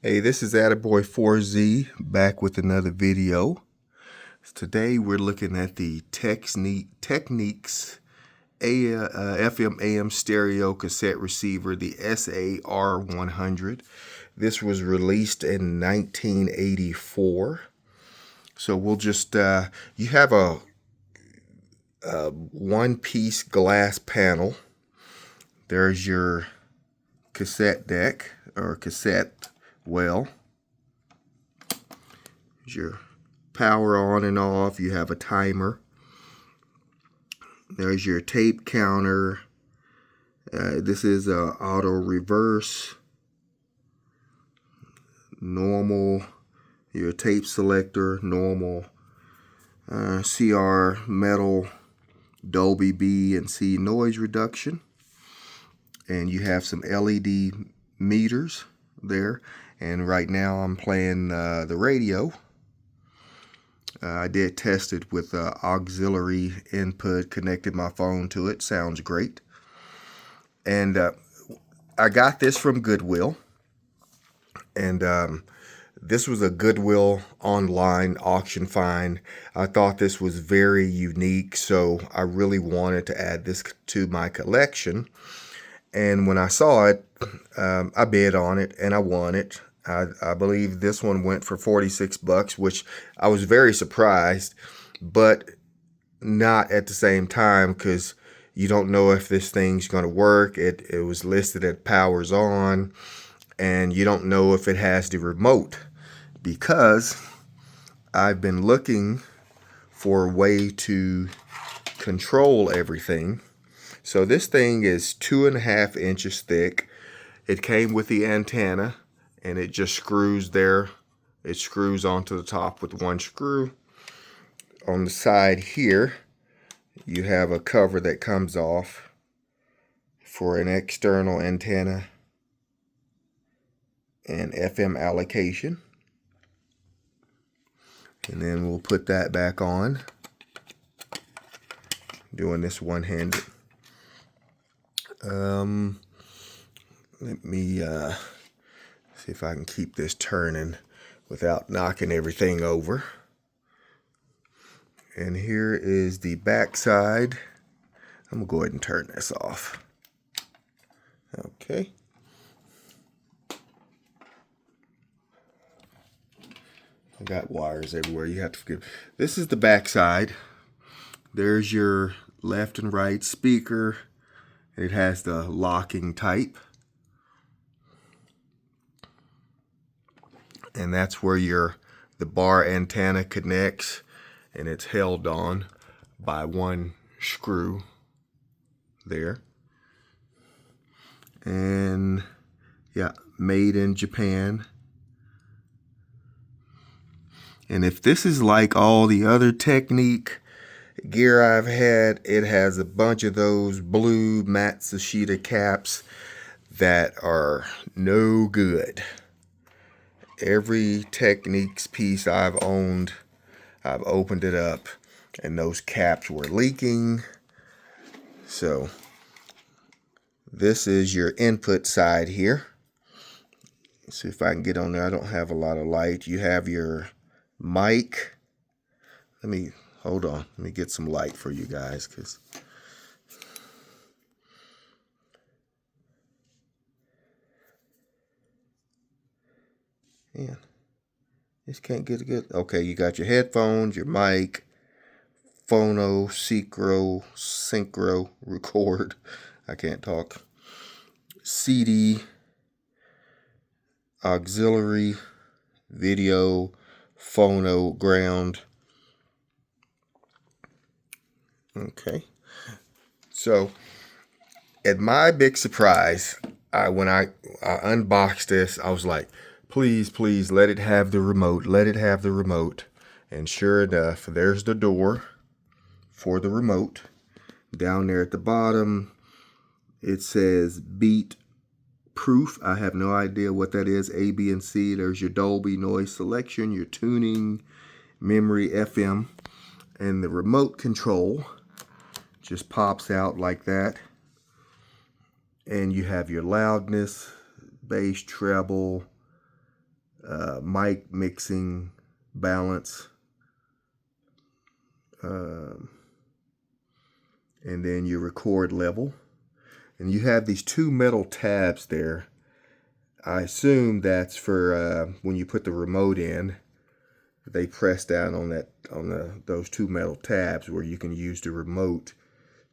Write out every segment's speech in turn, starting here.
Hey, this is Attaboy 4Z back with another video. Today we're looking at the Technics FM AM stereo cassette receiver, the SA-R100. This was released in 1984. So we'll just, you have a one-piece glass panel. There's your cassette deck or cassette well. There's your power on and off. You have a timer. There's your tape counter. This is auto reverse, normal, your tape selector, normal, CR metal, Dolby B and C noise reduction. And you have some LED meters there. And right now I'm playing the radio. I did test it with auxiliary input, connected my phone to it. Sounds great. And I got this from Goodwill. And this was a Goodwill online auction find. I thought this was very unique, so I really wanted to add this to my collection. And when I saw it, I bid on it and I won it. I believe this one went for 46 bucks, which I was very surprised, but not at the same time, because you don't know if this thing's going to work. It was listed at powers on, and you don't know if it has the remote, because I've been looking for a way to control everything. So this thing is 2.5 inches thick. It came with the antenna, and it just screws there. It screws onto the top with one screw. On the side here, you have a cover that comes off for an external antenna and FM allocation. And then we'll put that back on, doing this one-handed. Let me see if I can keep this turning without knocking everything over. And here is the back side. I'm gonna go ahead and turn this off. Okay. I got wires everywhere. You have to forgive. This is the back side. There's your left and right speaker. It has the locking type. And that's where the bar antenna connects, and it's held on by one screw there. And yeah, made in Japan. And if this is like all the other Technic gear I've had, it has a bunch of those blue Matsushita caps that are no good. Every Technics piece I've owned, I've opened it up and those caps were leaking. So this is your input side here. Let's see if I can get on there. I don't have a lot of light. You have your mic. Hold on. Let me get some light for you guys, because man, just can't get a good. Okay, you got your headphones, your mic, phono, synchro, record. I can't talk. CD, auxiliary, video, phono, ground. Okay. So, at my big surprise, when I unboxed this, I was like, please let it have the remote. Let it have the remote. And sure enough, there's the door for the remote. Down there at the bottom, it says beat proof. I have no idea what that is. A, B, and C. There's your Dolby noise selection, your tuning, memory, FM, and the remote control just pops out like that. And you have your loudness, bass, treble, mic mixing balance, and then your record level. And you have these two metal tabs there. I assume that's for when you put the remote in, they press down on those two metal tabs where you can use the remote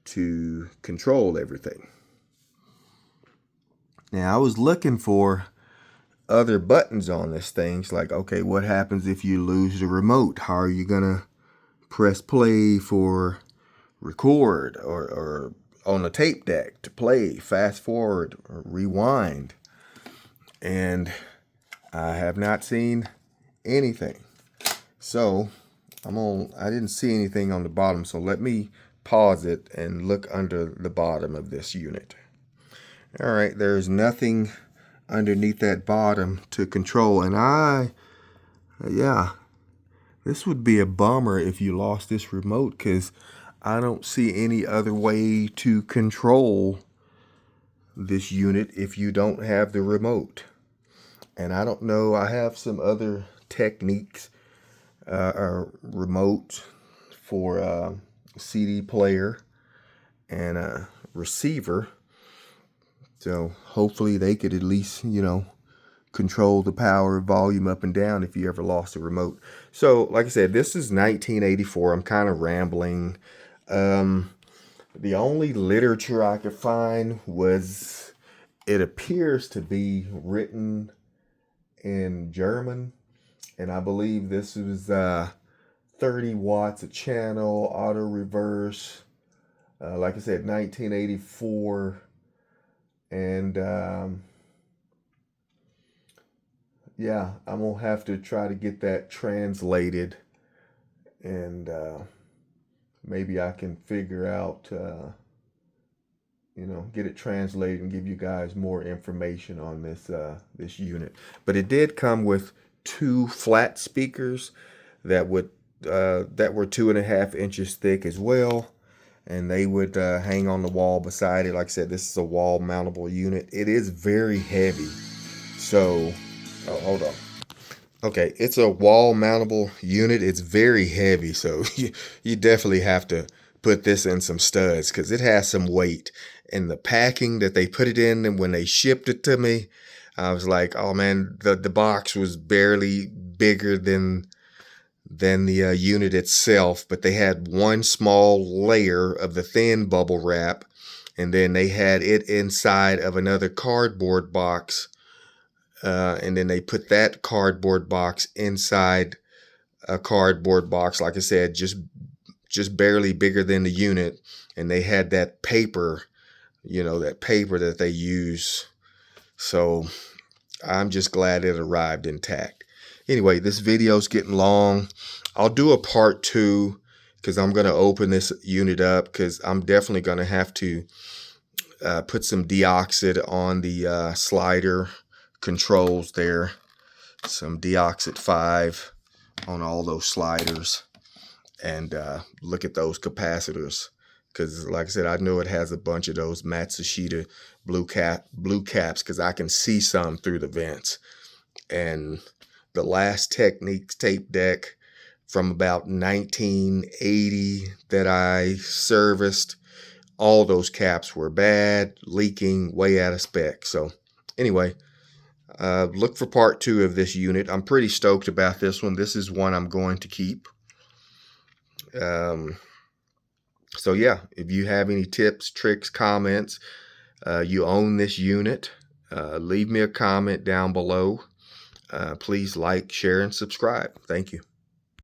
to control everything. Now, I was looking for other buttons on this thing. It's like, okay, what happens if you lose the remote? How are you gonna press play for record, or on the tape deck to play, fast forward, or rewind? And I have not seen anything. So I didn't see anything on the bottom, so let me pause it and look under the bottom of this unit. All right, there's nothing underneath that bottom to control. And yeah, this would be a bummer if you lost this remote, because I don't see any other way to control this unit if you don't have the remote. And I don't know, I have some other Technics remote for CD player and a receiver. So hopefully they could at least, control the power volume up and down if you ever lost a remote. So like I said, this is 1984. I'm kind of rambling. The only literature I could find was, it appears to be written in German, and I believe this was 30 watts a channel, auto reverse, like I said, 1984. And yeah, I'm gonna have to try to get that translated, and maybe I can figure out get it translated and give you guys more information on this unit. But it did come with two flat speakers that were 2.5 inches thick as well, and they would hang on the wall beside it. Like I said, this is a wall mountable unit. It is very heavy, so hold on. Okay, it's a wall mountable unit. It's very heavy, so you definitely have to put this in some studs, because it has some weight. And the packing that they put it in, and when they shipped it to me, I was like, oh man, the box was barely bigger than the unit itself, but they had one small layer of the thin bubble wrap, and then they had it inside of another cardboard box, and then they put that cardboard box inside a cardboard box, like I said, just barely bigger than the unit. And they had that paper, that paper that they use. So I'm just glad it arrived intact. Anyway, this video's getting long. I'll do a part 2, because I'm going to open this unit up, because I'm definitely going to have to put some deoxit on the slider controls there. Some deoxit 5 on all those sliders, and look at those capacitors, because like I said, I know it has a bunch of those Matsushita blue caps, because I can see some through the vents. And the last Technics tape deck from about 1980 that I serviced, all those caps were bad, leaking, way out of spec. So anyway, look for part 2 of this unit. I'm pretty stoked about this one. This is one I'm going to keep. So yeah, if you have any tips, tricks, comments, you own this unit, leave me a comment down below. Please like, share, and subscribe. Thank you.